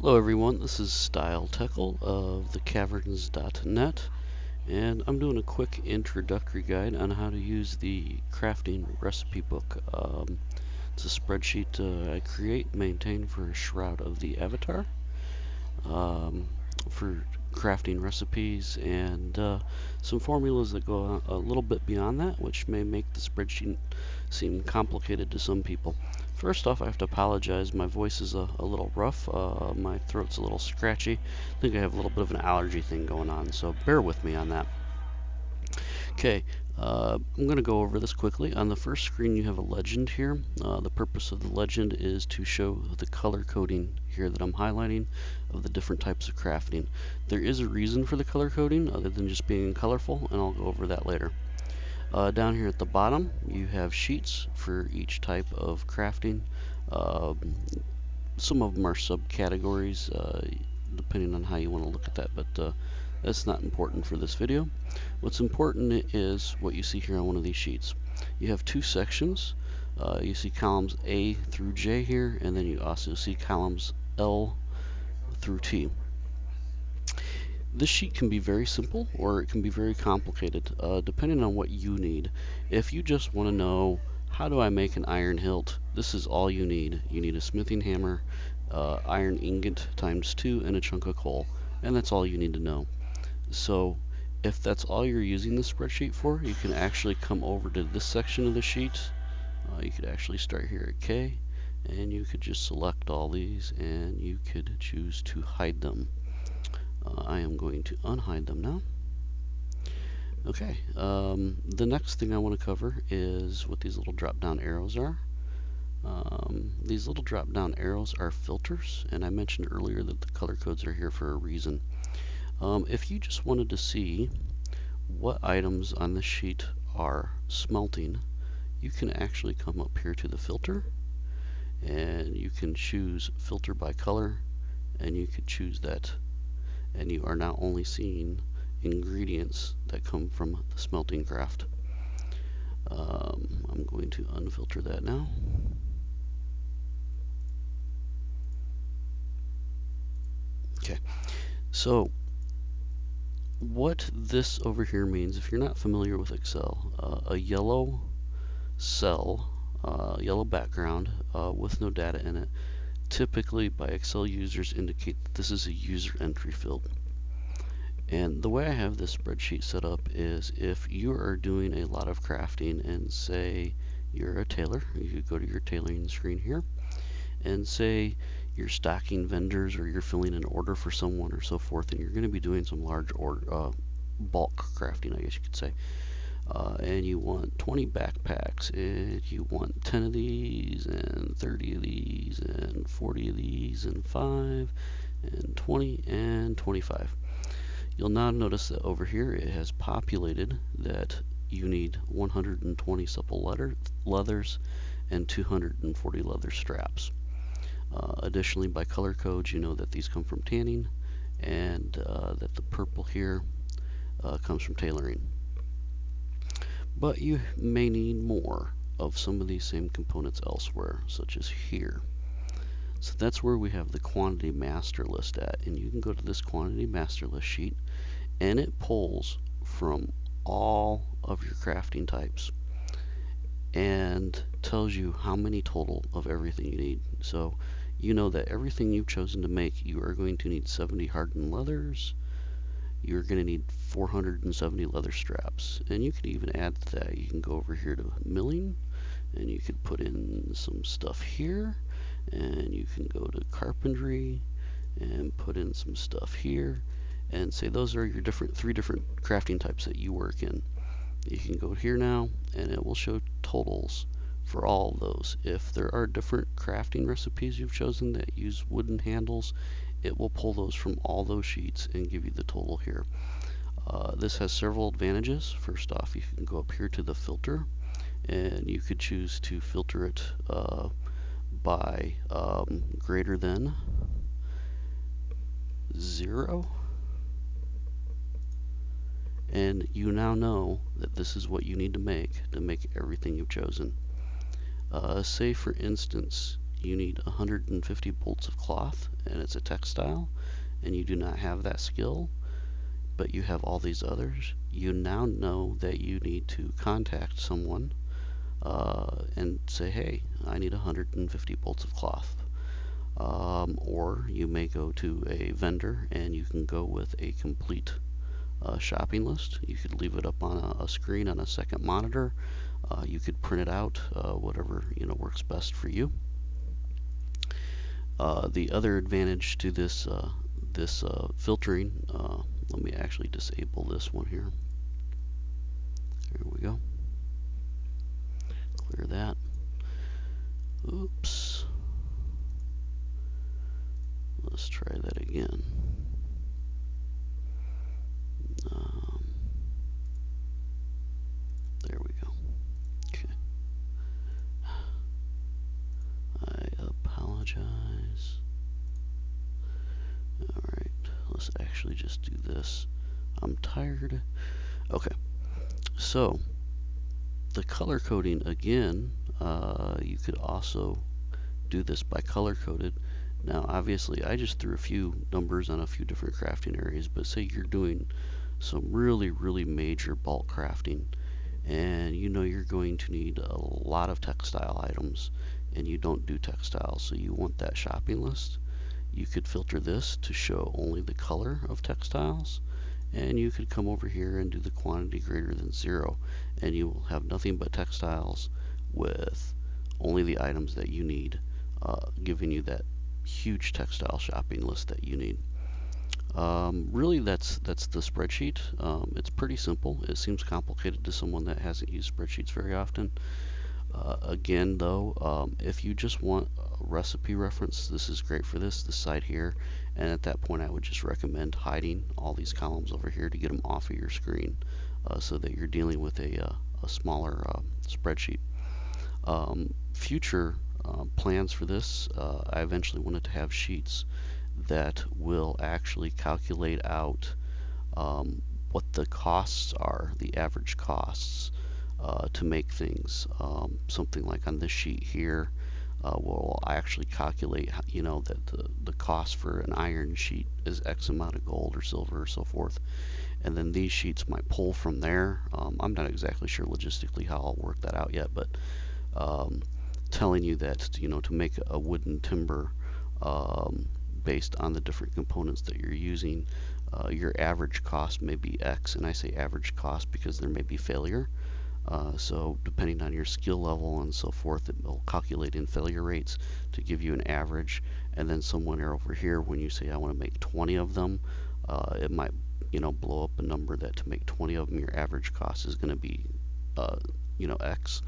Hello everyone, this is Style Teckle of thecaverns.net, and I'm doing a quick introductory guide on how to use the crafting recipe book. It's a spreadsheet I create, maintain for Shroud of the Avatar, um, for crafting recipes and some formulas that go a little bit beyond that, which may make the spreadsheet seem complicated to some people. First off, I have to apologize. My voice is a little rough. My throat's a little scratchy. I think I have a little bit of an allergy thing going on, so bear with me on that. Okay, I'm going to go over this quickly. On the first screen, you have a legend here. The purpose of the legend is to show the color coding here that I'm highlighting of the different types of crafting. There is a reason for the color coding other than just being colorful, and I'll go over that later. Down here at the bottom, you have sheets for each type of crafting. Some of them are subcategories, depending on how you want to look at that, but that's not important for this video. What's important is what you see here on one of these sheets. You have two sections. You see columns A through J here, and then you also see columns L through T. This sheet can be very simple or it can be very complicated, depending on what you need. If you just want to know, how do I make an iron hilt? This is all you need. You need a smithing hammer, iron ingot times 2, and a chunk of coal. And that's all you need to know. So if that's all you're using the spreadsheet for, you can actually come over to this section of the sheet. You could actually start here at K, and you could just select all these, and you could choose to hide them. I am going to unhide them now. Okay, the next thing I want to cover is what these little drop down arrows are. These little drop down arrows are filters, and I mentioned earlier that the color codes are here for a reason. If you just wanted to see what items on the sheet are smelting, you can actually come up here to the filter, and you can choose filter by color, and you could choose that, and you are now only seeing ingredients that come from the smelting craft. I'm going to unfilter that now. Okay, so what this over here means, if you're not familiar with Excel, a yellow cell, yellow background with no data in it, typically by Excel users indicate that this is a user entry field. And the way I have this spreadsheet set up is if you are doing a lot of crafting and say you're a tailor, you could go to your tailoring screen here and say you're stocking vendors or you're filling an order for someone or so forth, and you're going to be doing some large order, bulk crafting, I guess you could say. And you want 20 backpacks, and you want 10 of these, and 30 of these, and 40 of these, and 5, and 20, and 25. You'll now notice that over here it has populated that you need 120 supple leathers and 240 leather straps. Additionally, by color codes, you know that these come from tanning, and that the purple here comes from tailoring. But you may need more of some of these same components elsewhere, such as here. So that's where we have the quantity master list at, and you can go to this quantity master list sheet, and it pulls from all of your crafting types and tells you how many total of everything you need. So you know that everything you've chosen to make, you are going to need 70 hardened leathers, you're going to need 470 leather straps, and you can even add to that. You can go over here to milling, and you could put in some stuff here, and you can go to carpentry and put in some stuff here, and say those are your three different crafting types that you work in. You can go here now, and it will show totals for all of those. If there are different crafting recipes you've chosen that use wooden handles, it will pull those from all those sheets and give you the total here. This has several advantages. First off, you can go up here to the filter, and you could choose to filter it by greater than 0. And you now know that this is what you need to make everything you've chosen. Say for instance, you need 150 bolts of cloth and it's a textile, and you do not have that skill, but you have all these others, you now know that you need to contact someone and say, hey, I need 150 bolts of cloth. Or you may go to a vendor and you can go with a complete shopping list. You could leave it up on a screen on a second monitor. You could print it out, whatever works best for you. The other advantage to this filtering, let me actually disable this one here. There we go. Clear that. Oops. Let's try that again. There we go. Okay. I apologize. Alright, let's actually just do this. I'm tired. Okay, so the color coding again, you could also do this by color coded. Now obviously I just threw a few numbers on a few different crafting areas, but say you're doing some really major bulk crafting and you're going to need a lot of textile items and you don't do textiles, so you want that shopping list. You could filter this to show only the color of textiles, and you could come over here and do the quantity greater than 0, and you will have nothing but textiles with only the items that you need, giving you that huge textile shopping list that you need. Really, that's the spreadsheet. It's pretty simple. It seems complicated to someone that hasn't used spreadsheets very often. Again, though, if you just want a recipe reference, this is great for this side here. And at that point, I would just recommend hiding all these columns over here to get them off of your screen, so that you're dealing with a smaller spreadsheet. Future plans for this, I eventually wanted to have sheets that will actually calculate out what the costs are, the average costs to make things. Something like on this sheet here will actually calculate, that the cost for an iron sheet is X amount of gold or silver or so forth. And then these sheets might pull from there. I'm not exactly sure logistically how I'll work that out yet, but telling you that, to make a wooden timber based on the different components that you're using, your average cost may be X, and I say average cost because there may be failure. So depending on your skill level and so forth, it will calculate in failure rates to give you an average. And then somewhere over here, when you say I want to make 20 of them, it might blow up a number that to make 20 of them, your average cost is going to be X.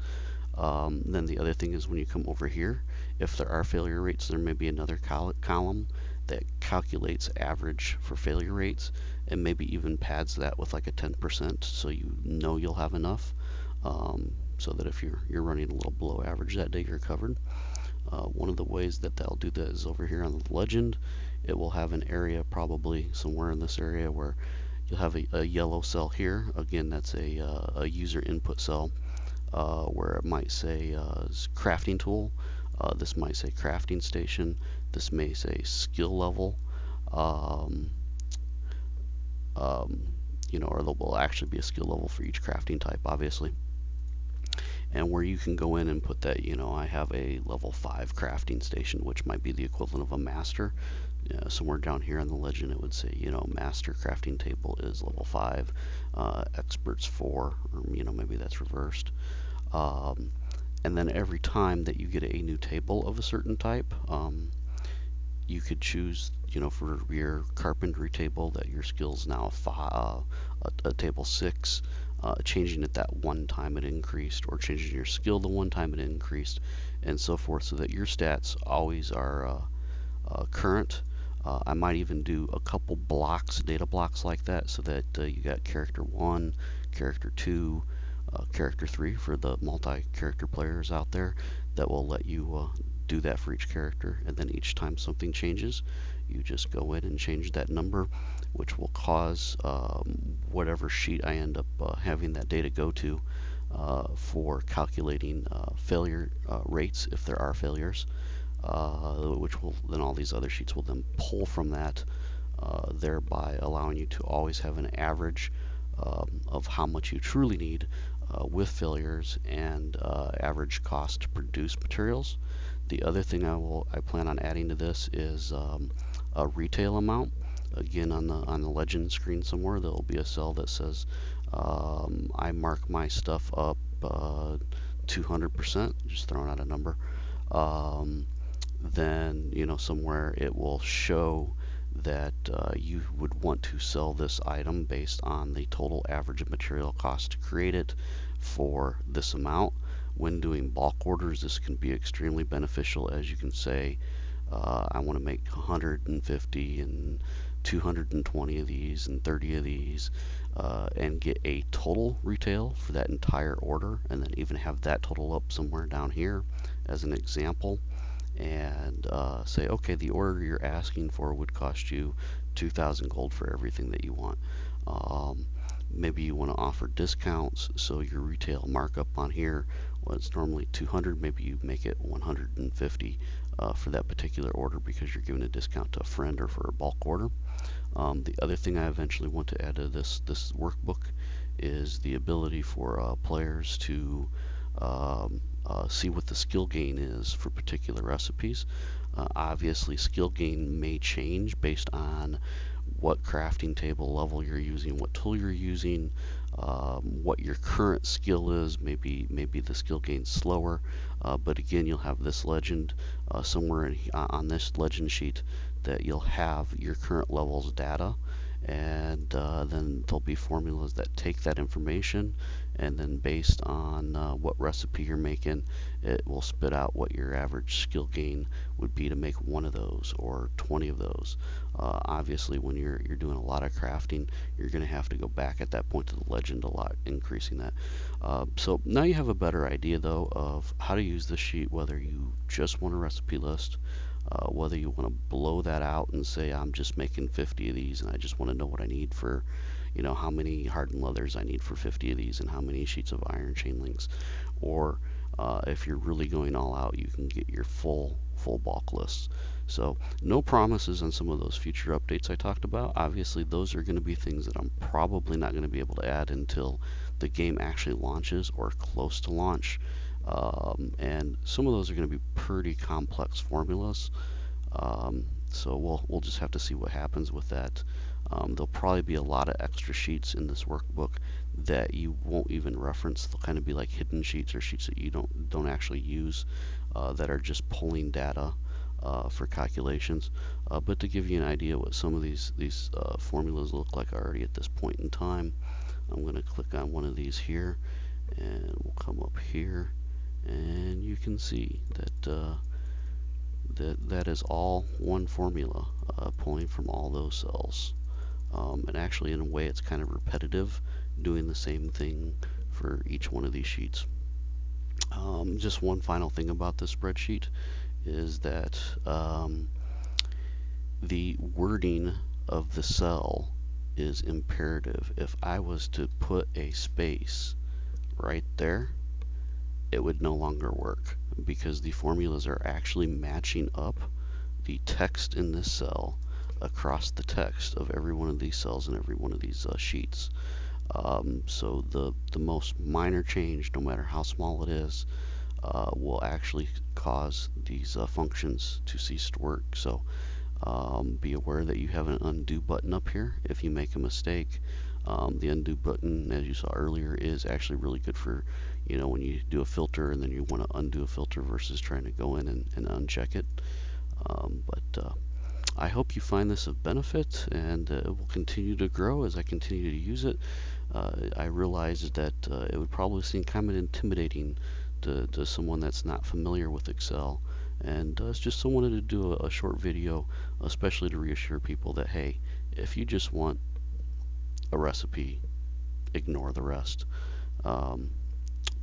Then the other thing is when you come over here, if there are failure rates, there may be another column that calculates average for failure rates and maybe even pads that with like a 10%, so you'll have enough, so that if you're running a little below average that day, you're covered. One of the ways that they'll do that is over here on the legend. It will have an area probably somewhere in this area where you'll have a yellow cell here. Again, that's a user input cell, where it might say crafting tool. This might say crafting station. This may say skill level. Or there will actually be a skill level for each crafting type, obviously. And where you can go in and put that, I have a level 5 crafting station, which might be the equivalent of a master. Somewhere down here in the legend, it would say, master crafting table is level 5, experts 4, or maybe that's reversed. And then every time that you get a new table of a certain type, you could choose, for your carpentry table that your skill's now a table 6, changing it that one time it increased, or changing your skill the one time it increased, and so forth, so that your stats always are current. I might even do a couple data blocks like that, so that you got character 1, character 2, character 3 for the multi-character players out there, that will let you do that for each character. And then each time something changes, you just go in and change that number, which will cause whatever sheet I end up having that data go to for calculating failure rates, if there are failures. which will then all these other sheets will then pull from that, thereby allowing you to always have an average of how much you truly need with failures and average cost to produce materials. The other thing I plan on adding to this is a retail amount. Again, on the legend screen somewhere, there will be a cell that says I mark my stuff up 200%, just throwing out a number. Then somewhere it will show that you would want to sell this item based on the total average of material cost to create it for this amount. When doing bulk orders, this can be extremely beneficial, as you can say, I want to make 150 and 220 of these and 30 of these, and get a total retail for that entire order, and then even have that total up somewhere down here as an example, and say, okay, the order you're asking for would cost you 2,000 gold for everything that you want. Maybe you want to offer discounts, so your retail markup on here was normally 200, maybe you make it 150 for that particular order because you're giving a discount to a friend or for a bulk order. The other thing I eventually want to add to this workbook is the ability for players to see what the skill gain is for particular recipes. Obviously, skill gain may change based on what crafting table level you're using, what tool you're using, what your current skill is. Maybe the skill gain's slower, but again, you'll have this legend somewhere on this legend sheet that you'll have your current levels data, and then there'll be formulas that take that information, and then based on what recipe you're making, it will spit out what your average skill gain would be to make one of those or 20 of those. Obviously, when you're doing a lot of crafting, you're going to have to go back at that point to the legend a lot, increasing that. So now you have a better idea, though, of how to use this sheet, whether you just want a recipe list, whether you want to blow that out and say, I'm just making 50 of these and I just want to know what I need for, how many hardened leathers I need for 50 of these and how many sheets of iron chain links. Or if you're really going all out, you can get your full bulk lists. So no promises on some of those future updates I talked about. Obviously, those are going to be things that I'm probably not going to be able to add until the game actually launches or close to launch. And some of those are going to be pretty complex formulas. So we'll just have to see what happens with that. There'll probably be a lot of extra sheets in this workbook that you won't even reference. They'll kind of be like hidden sheets or sheets that you don't actually use, that are just pulling data for calculations. But to give you an idea what some of these formulas look like already at this point in time, I'm going to click on one of these here, and we'll come up here, and you can see that that is all one formula, pulling from all those cells. And actually, in a way, it's kind of repetitive, doing the same thing for each one of these sheets. Just one final thing about this spreadsheet is that the wording of the cell is imperative. If I was to put a space right there, it would no longer work because the formulas are actually matching up the text in this cell across the text of every one of these cells and every one of these sheets. So the most minor change, no matter how small it is, will actually cause these functions to cease to work. So be aware that you have an undo button up here if you make a mistake. The undo button, as you saw earlier, is actually really good for, when you do a filter and then you want to undo a filter versus trying to go in and uncheck it. But I hope you find this of benefit, and it will continue to grow as I continue to use it. I realize that it would probably seem kind of intimidating to someone that's not familiar with Excel, and it's just so wanted to do a short video, especially to reassure people that, hey, if you just want a recipe, ignore the rest.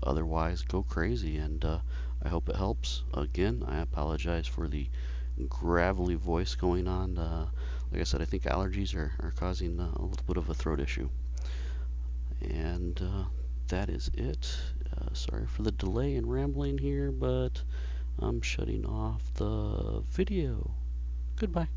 Otherwise, go crazy, and I hope it helps. Again, I apologize for the gravelly voice going on. Like I said, I think allergies are causing a little bit of a throat issue. And that is it. Sorry for the delay and rambling here, but I'm shutting off the video. Goodbye.